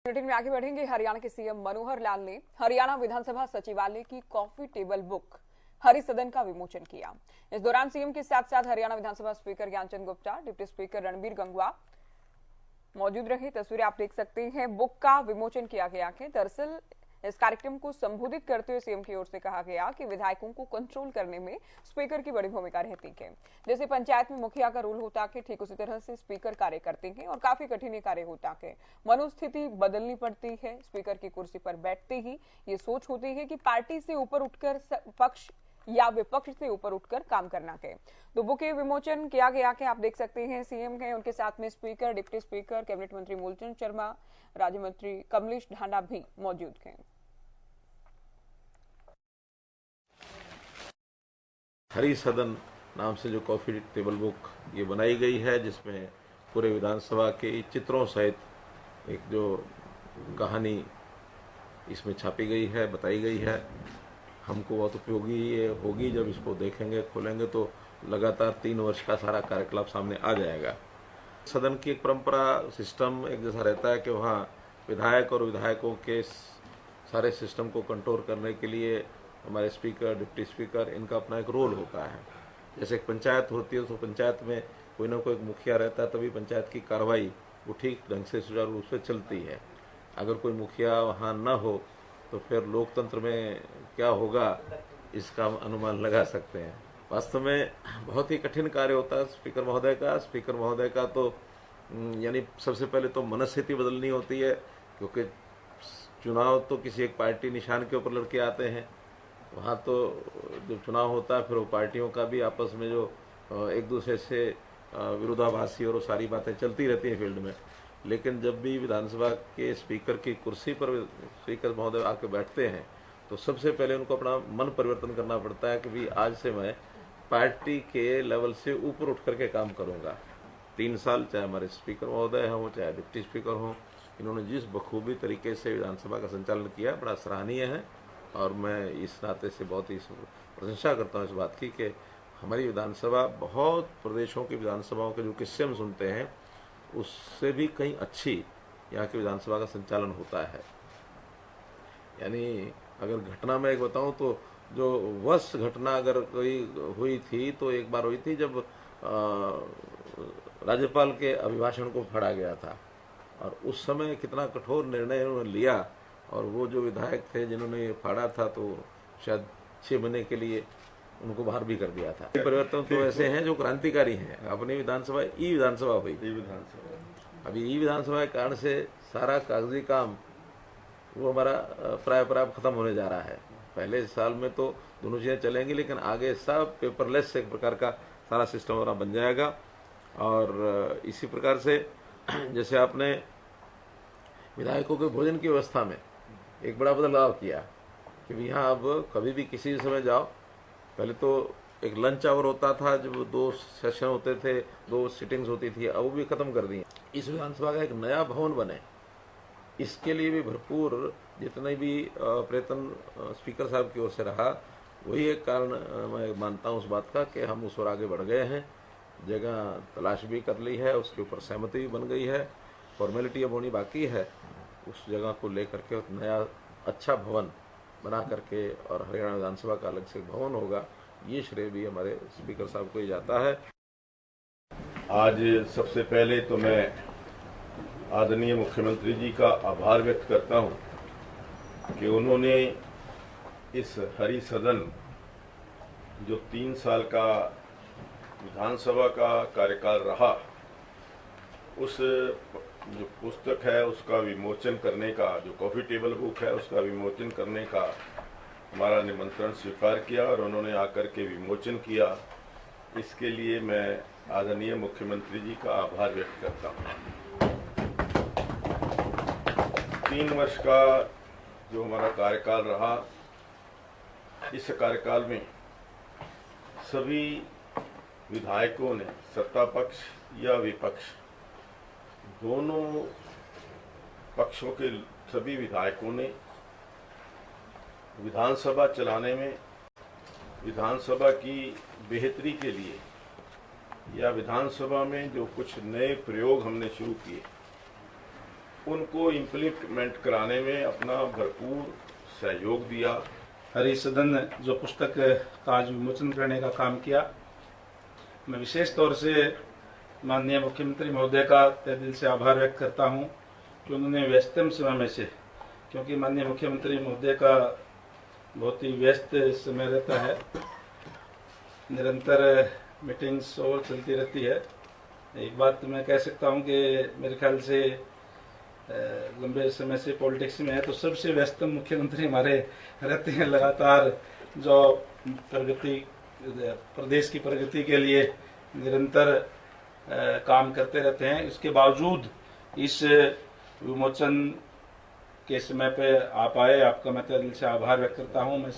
Bulletin में आगे बढ़ेंगे। हरियाणा के सीएम मनोहर लाल ने हरियाणा विधानसभा सचिवालय की कॉफी टेबल बुक हरि सदन का विमोचन किया। इस दौरान सीएम के साथ साथ Haryana Vidhan Sabha speaker Gyanchand Gupta, deputy speaker Ranbir Gangwa मौजूद रहे। तस्वीरें आप देख सकते हैं। बुक का विमोचन किया गया है। दरअसल इस कार्यक्रम को संबोधित करते हुए सीएम की ओर से कहा गया कि विधायकों को कंट्रोल करने में स्पीकर की बड़ी भूमिका रहती है। जैसे पंचायत में मुखिया का रोल होता है, ठीक उसी तरह से स्पीकर कार्य करते हैं और काफी कठिन कार्य होता है। मनोस्थिति बदलनी पड़ती है। स्पीकर की कुर्सी पर बैठते ही ये सोच होती है कि पार्टी से ऊपर उठकर पक्ष या विपक्ष से ऊपर उठकर काम करना है। तो बुक के विमोचन किया गया कि आप देख सकते हैं सीएम है, उनके साथ में स्पीकर, डिप्टी स्पीकर, कैबिनेट मंत्री मूलचंद शर्मा, राज्य मंत्री कमलेश ढांडा भी मौजूद हैं। हरि सदन नाम से जो कॉफी टेबल बुक ये बनाई गई है, जिसमें पूरे विधानसभा के चित्रों सहित एक जो कहानी इसमें छापी गई है, बताई गई है। हमको बहुत उपयोगी ये होगी। जब इसको देखेंगे, खोलेंगे तो लगातार 3 वर्ष का सारा कार्यकलाप सामने आ जाएगा। सदन की एक परंपरा, सिस्टम एक जैसा रहता है कि वहाँ विधायक और विधायकों के सारे सिस्टम को कंट्रोल करने के लिए हमारे स्पीकर, डिप्टी स्पीकर, इनका अपना एक रोल होता है। जैसे एक पंचायत होती है तो पंचायत में कोई ना कोई एक मुखिया रहता है, तभी पंचायत की कार्रवाई वो ठीक ढंग से सुचारू रूप से चलती है। अगर कोई मुखिया वहाँ न हो तो फिर लोकतंत्र में क्या होगा, इसका हम अनुमान लगा सकते हैं। वास्तव में बहुत ही कठिन कार्य होता है स्पीकर महोदय का। स्पीकर महोदय का तो यानी सबसे पहले तो मनस्थिति बदलनी होती है, क्योंकि चुनाव तो किसी एक पार्टी निशान के ऊपर लड़के आते हैं। वहाँ तो जब चुनाव होता है फिर वो पार्टियों का भी आपस में जो एक दूसरे से विरोधाभासी और वो सारी बातें चलती रहती हैं फील्ड में। लेकिन जब भी विधानसभा के स्पीकर की कुर्सी पर स्पीकर महोदय आके बैठते हैं तो सबसे पहले उनको अपना मन परिवर्तन करना पड़ता है कि भाई आज से मैं पार्टी के लेवल से ऊपर उठ करके काम करूंगा। 3 साल चाहे हमारे स्पीकर महोदय हों, चाहे डिप्टी स्पीकर हों, इन्होंने जिस बखूबी तरीके से विधानसभा का संचालन किया बड़ा सराहनीय है। और मैं इस नाते से बहुत ही प्रशंसा करता हूँ इस बात की कि हमारी विधानसभा बहुत प्रदेशों की विधानसभाओं के जो किस्से हम सुनते हैं उससे भी कहीं अच्छी यहाँ की विधानसभा का संचालन होता है। यानी अगर घटना मैं एक बताऊं तो जो वर्ष घटना अगर कोई हुई थी तो एक बार हुई थी जब राज्यपाल के अभिभाषण को फाड़ा गया था, और उस समय कितना कठोर निर्णय उन्होंने लिया। और वो जो विधायक थे जिन्होंने ये फाड़ा था तो शायद 6 महीने के लिए उनको बाहर भी कर दिया था। परिवर्तन तो ऐसे हैं जो क्रांतिकारी हैं। अपनी विधानसभा ई विधानसभा हुई। अभी ई विधानसभा के कारण से सारा कागजी काम वो हमारा प्राय खत्म होने जा रहा है। पहले साल में तो दोनों चीजें चलेंगी, लेकिन आगे सब पेपरलेस एक प्रकार का सारा सिस्टम हमारा बन जाएगा। और इसी प्रकार से जैसे आपने विधायकों के भोजन की व्यवस्था में एक बड़ा बदलाव किया कि यहाँ अब कभी भी किसी समय जाओ, पहले तो एक लंच आवर होता था, जब 2 सेशन होते थे, 2 सिटिंग्स होती थी, अब वो भी खत्म कर दी। इस विधानसभा का एक नया भवन बने, इसके लिए भी भरपूर जितने भी प्रयत्न स्पीकर साहब की ओर से रहा, वही एक कारण मैं मानता हूँ उस बात का कि हम उस ओर आगे बढ़ गए हैं। जगह तलाश भी कर ली है, उसके ऊपर सहमति भी बन गई है, फॉर्मेलिटी अब होनी बाकी है। उस जगह को लेकर के नया अच्छा भवन बना करके और हरियाणा विधानसभा का अलग से भवन होगा, ये श्रेय भी हमारे स्पीकर साहब को ही जाता है। आज सबसे पहले तो मैं आदरणीय मुख्यमंत्री जी का आभार व्यक्त करता हूं कि उन्होंने इस हरि सदन जो 3 साल का विधानसभा का कार्यकाल रहा, उस जो पुस्तक है उसका विमोचन करने का, जो कॉफी टेबल बुक है उसका विमोचन करने का हमारा निमंत्रण स्वीकार किया और उन्होंने आकर के विमोचन किया। इसके लिए मैं आदरणीय मुख्यमंत्री जी का आभार व्यक्त करता हूँ। 3 वर्ष का जो हमारा कार्यकाल रहा, इस कार्यकाल में सभी विधायकों ने, सत्ता पक्ष या विपक्ष, दोनों पक्षों के सभी विधायकों ने विधानसभा चलाने में, विधानसभा की बेहतरी के लिए या विधानसभा में जो कुछ नए प्रयोग हमने शुरू किए उनको इम्प्लीमेंट कराने में अपना भरपूर सहयोग दिया। हरि सदन जो पुस्तक का आज विमोचन करने का काम किया, मैं विशेष तौर से माननीय मुख्यमंत्री महोदय का तहे दिल से आभार व्यक्त करता हूं कि उन्होंने व्यस्तम समय में से, क्योंकि माननीय मुख्यमंत्री महोदय का बहुत ही व्यस्त समय रहता है, निरंतर मीटिंग्स और चलती रहती है। एक बात मैं कह सकता हूं कि मेरे ख्याल से लंबे समय से पॉलिटिक्स में है तो सबसे व्यस्तम मुख्यमंत्री हमारे रहते हैं। लगातार जो प्रगति, प्रदेश की प्रगति के लिए निरंतर काम करते रहते हैं। इसके बावजूद इस विमोचन के समय पे आप आए, आपका मैं दिल से आभार व्यक्त करता हूं। मैं